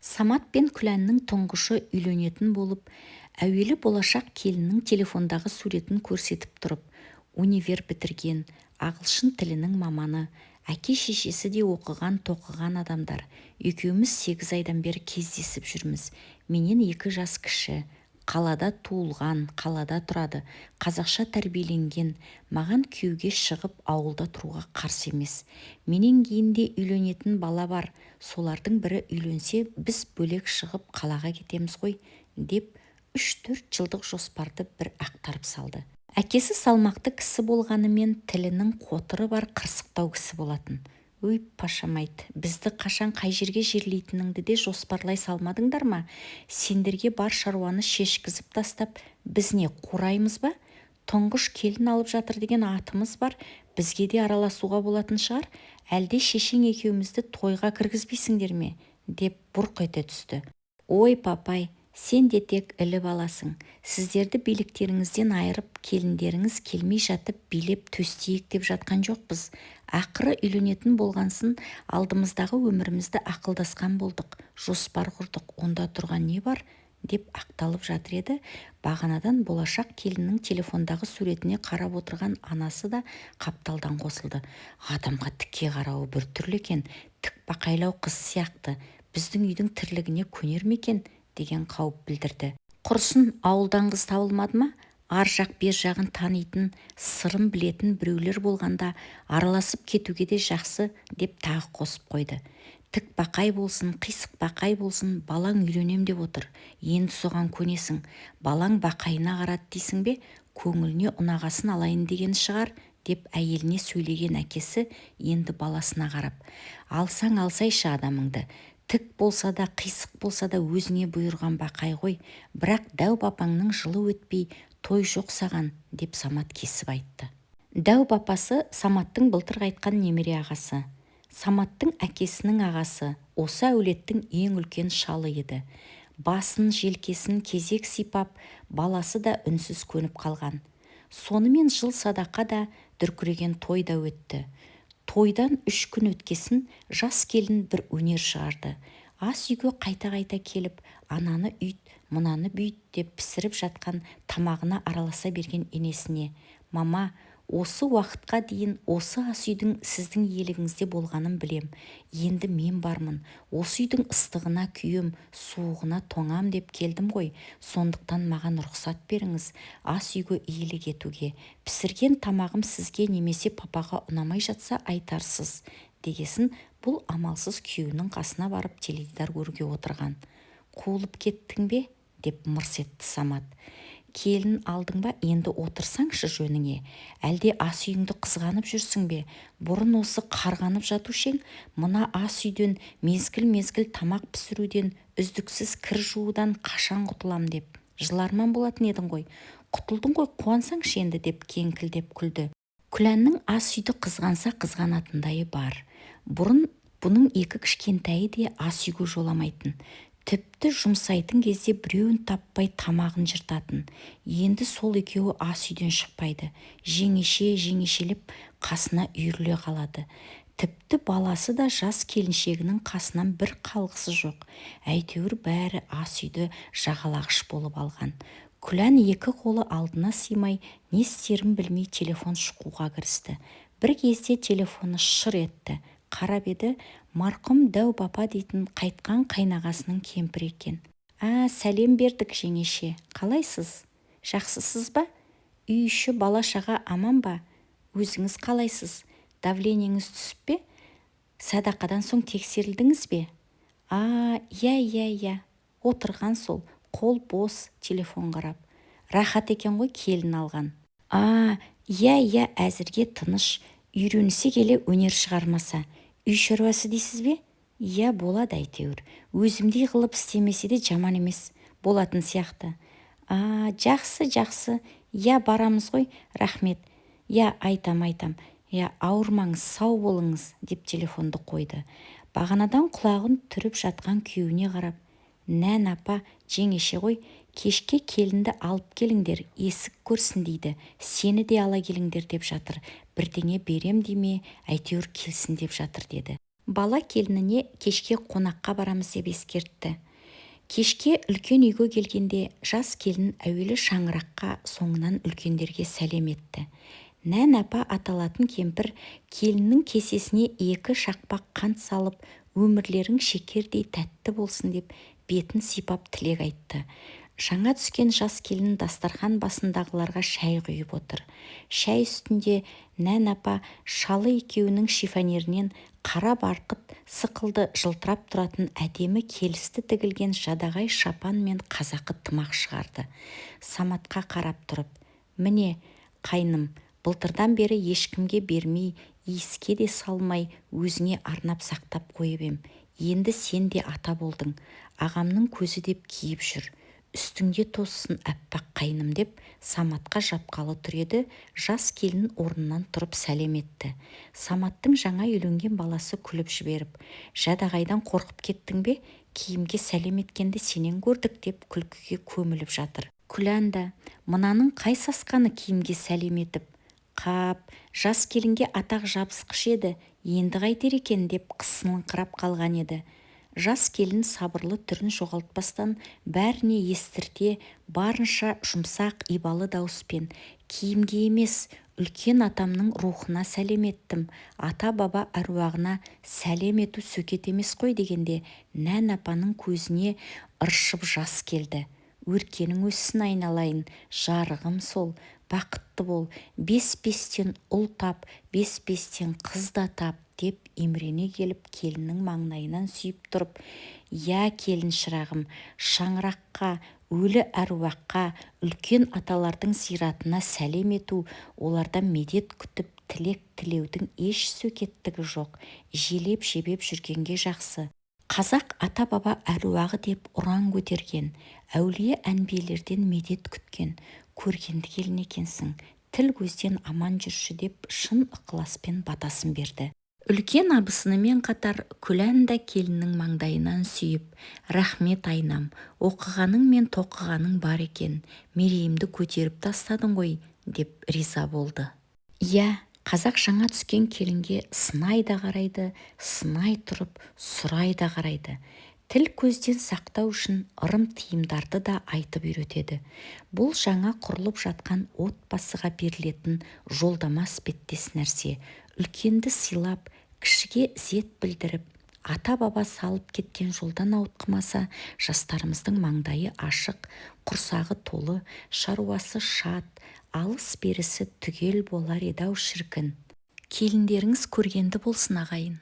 Самат пен Күләннің тұңғышы үйленетін болып, әуелі болашақ келіннің телефондағы суретін көрсетіп тұрып, универ бітірген, ағылшын тілінің маманы, әке-шешесі де оқыған-тоқыған адамдар. Екеуміз 8 айдан бері кездесіп жүрміз. Менен 2 жас кіші. Қалада туылған, қалада тұрады, қазақша тәрбиеленген, маған күйеуге шығып ауылда тұруға қарсы емес. Менен кейін де үйленетін бала бар, солардың бірі үйленсе, біз бөлек шығып қалаға кетеміз ғой, деп 3-4 жылдық жоспарды бір ақтарып салды. Әкесі салмақты кісі болғанымен тілінің қотыры бар қырсықтау кісі болатын. Өй, пашамайт, бізді қашан қай жерге жерлейтініңді де жоспарлай салмадыңдар ма? Сендерге бар шаруаны шешкізіп тастап, біз не қураймыз ба? Тұңғыш келін алып жатыр деген атымыз бар, бізге де араласуға болатын шығар, әлде шешең екеумізді тойға кіргізбейсіңдер ме? Деп бұрқ ете түсті. Ой, папай, сен де тек іліп аласың. Сіздерді биліктеріңізден айырып, келіндеріңіз келмей жатып билеп төстейік деп жатқан жоқпыз. Ақыры үйленетін болғансын, алдымыздағы өмірімізді ақылдасқан болдық, жоспар құрдық, онда тұрған не бар? Деп ақталып жатыр еді. Бағанадан болашақ келіннің телефондағы суретіне қарап отырған анасы да қапталдан қосылды. Адамға тіке қарауы бір түрлі екен, тік бақайлау қыз сияқты. Біздің үйдің тірлігіне көнер ме екен? Деген қауіп білдірді. Құрсын, ауылдан қыз табылмады ма? Ар жақ бер жағын танитын, сырын білетін біреулер болғанда араласып кетуге де жақсы, деп тағы қосып қойды. Тік бақай болсын, қисық бақай болсын, балаң үйленем деп отыр. Енді соған көнесің. Балаң бақайына қарады дейсің бе? Көңіліне ұнағасын алайын деген шығар, деп әйеліне сөйлеген әкесі енді баласына қарап. Алсаң алсайшы адамыңды. Тік болса да, қисық болса да өзіңе бұйырған бақай ғой. Бірақ дәу бапаңның жылы өтпей, той жоқ саған, деп Самат кесіп айтты. Дәу бапасы Саматтың былтыр қайтқан немере ағасы. Саматтың әкесінің ағасы, осы әулеттің ең үлкен шалы еді. Басын, желкесін кезек сипап, баласы да үнсіз көніп қалған. Сонымен жыл садақа да, дүркіреген той да өтті. Тойдан 3 күн өткесін жас келін бір өнер шығарды. Ас үйге қайта-қайта келіп, ананы үйт, мұнаны бүйт деп пісіріп жатқан тамағына араласа берген енесіне: «Мама, осы уақытқа дейін осы ас үйдің сіздің иелігіңізде болғанын білем. Енді мен бармын. Осы үйдің ыстығына күйем, суығына тоңам деп келдім ғой. Сондықтан маған рұқсат беріңіз ас үйге иелік етуге. Пісірген тамағым сізге немесе папаға ұнамай жатса айтарсыз», дегесін бұл амалсыз күйеуінің қасына барып теледидар көруге отырған. «Қуылып кеттің бе?» деп мырс етті Самат. «Келін алдың ба, енді отырсаңшы жөніңе. Әлде ас үйіңді қызғанып жүрсің бе? Бұрын осы қарғанып жатушең, мына ас үйден, мезгіл-мезгіл тамақ пісіруден, үздіксіз кір жуудан қашан құтылам деп жыларман болатын едің ғой. Құтылдың ғой, қуансаңшы енді», деп кеңкілдеп күлді. Күләннің ас үйді қызғанса қызғанатындайы бар. Бұрын бұның 2 кішкентайы де ас үйге жоламайтын. Тіпті жұмсайтын кезде біреуін таппай тамағын жыртатын. Енді сол екеуі ас үйден шықпайды. Жеңешелеп қасына үйіріле қалады. Тіпті баласы да жас келіншегінің қасынан бір қалғысы жоқ. Әйтеуір бәрі ас үйді жағалағыш болып алған. Күлән 2 қолы алдына сыймай, не істерін білмей телефон шұқуға кірісті. Бір кезде телефоны шыр етті. Қарап еді, марқұм дәу бапа дейтін қайтқан қайнағасының кемпірі екен. Сәлем бердік жеңеше, қалайсыз? Жақсысыз ба? Үй іші бала-шаға аман ба? Өзіңіз қалайсыз? Давлениеңіз түсіп пе? Садақадан соң тексерілдіңіз бе? Иә, отырған сол, қол бос, телефон қарап. Рахат екен ғой келін алған. Иә, әзірге тыныш, үйренісе келе өнер шығармаса. Үй шаруасы дейсіз бе? Иә, болады әйтеуір. Өзімдей қылып істемесе де жаман емес, болатын сияқты. Жақсы. Иә, барамыз ғой, рахмет. Иә, айтам. Иә, ауырмаңыз, сау болыңыз, деп телефонды қойды. Бағанадан құлағын түріп жатқан күйеуіне қарап: «Нән апа, жеңеше ғой, кешке келінді алып келіңдер, есік көрсін дейді, сені де ала келіңдер деп жатыр. Бірдеңе берем деме, әйтеуір келсін деп жатыр», деді. Бала келініне кешке қонаққа барамыз деп ескертті. Кешке үлкен үйге келгенде жас келін әуелі шаңыраққа, соңынан үлкендерге сәлем етті. Нән апа аталатын кемпір келіннің кесесіне 2 шақпақ қант салып, өмірлерің шекердей тәтті болсын деп бетін сипап тілек айтты. Жаңа түскен жас келін дастархан басындағыларға шәй құйып отыр. Шәй үстінде Нән апа шалы екеуінің шифонерінен қара барқыт сықылды жылтырап тұратын әдемі келісті тігілген жадағай шапан мен қазақы тымақ шығарды. Саматқа қарап тұрып: «Міне, қайным, былтырдан бері ешкімге бермей, иіске де салмай, өзіңе арнап сақтап қойып ем. Енді сен де ата болдың. Ағамның көзі деп киіп жүр. Үстіңде тоссын әппақ қайным» деп Саматқа жапқалы тұр еді. Жас келін орнынан тұрып сәлем етті. Саматтың жаңа үйленген баласы күліп жіберіп: «Жадағайдан қорқып кеттің бе? Киімге сәлем еткенді сенен көрдік» деп күлкіге көміліп жатыр. Күләнда: «Мынаның қай сасқаны киімге сәлем етіп? Қап, жас келінге атақ жабысқыш еді, енді қайтер екен» деп қысылыңқырап қалған еді. Жас келін сабырлы түрін жоғалтпастан бәріне естірте, барынша жұмсақ ибалы дауыспен: «Киімге емес, үлкен атамның рухына сәлем еттім. Ата-баба әруағына сәлем ету сөкет емес қой» дегенде Нән апаның көзіне ыршып жас келді. «Өркенің өссін айналайын, жарығым сол, бақытты бол, 5-5-тен ұл тап, 5-5-тен қыз да тап» деп емірене келіп келіннің маңдайынан сүйіп тұрып: «Я келін шырағым, шаңыраққа, өлі әруаққа, үлкен аталардың зиратына сәлем ету, олардан медет күтіп тілек тілеудің еш сөкеттігі жоқ. Желеп-жебеп жүргенге жақсы. Қазақ ата-баба әруағы деп ұран көтерген, әулие әнбиелерден медет күткен, көргенді келін екенсің. Тіл көзден аман жүрші» деп шын ықыласпен батасын берді. Үлкен абысынымен қатар Күлән да келіннің маңдайынан сүйіп: «Рахмет айнам, оқығаның мен тоқығаның бар екен, мерейімді көтеріп тастадың ғой» деп риза болды. Иә, қазақ жаңа түскен келінге сынай да қарайды, сынай тұрып сұрай да қарайды. Тіл көзден сақтау үшін ырым-тыйымдарды да айтып үйретеді. Бұл жаңа құрылып жатқан отбасыға берілетін жолдама іспеттес нәрсе. Үлкенді сыйлап, кішіге ізет білдіріп, ата-баба салып кеткен жолдан ауытқымаса, жастарымыздың маңдайы ашық, құрсағы толы, шаруасы шат, алыс-берісі түгел болар еді-ау шіркін. Келіндеріңіз көргенді болсын ағайын.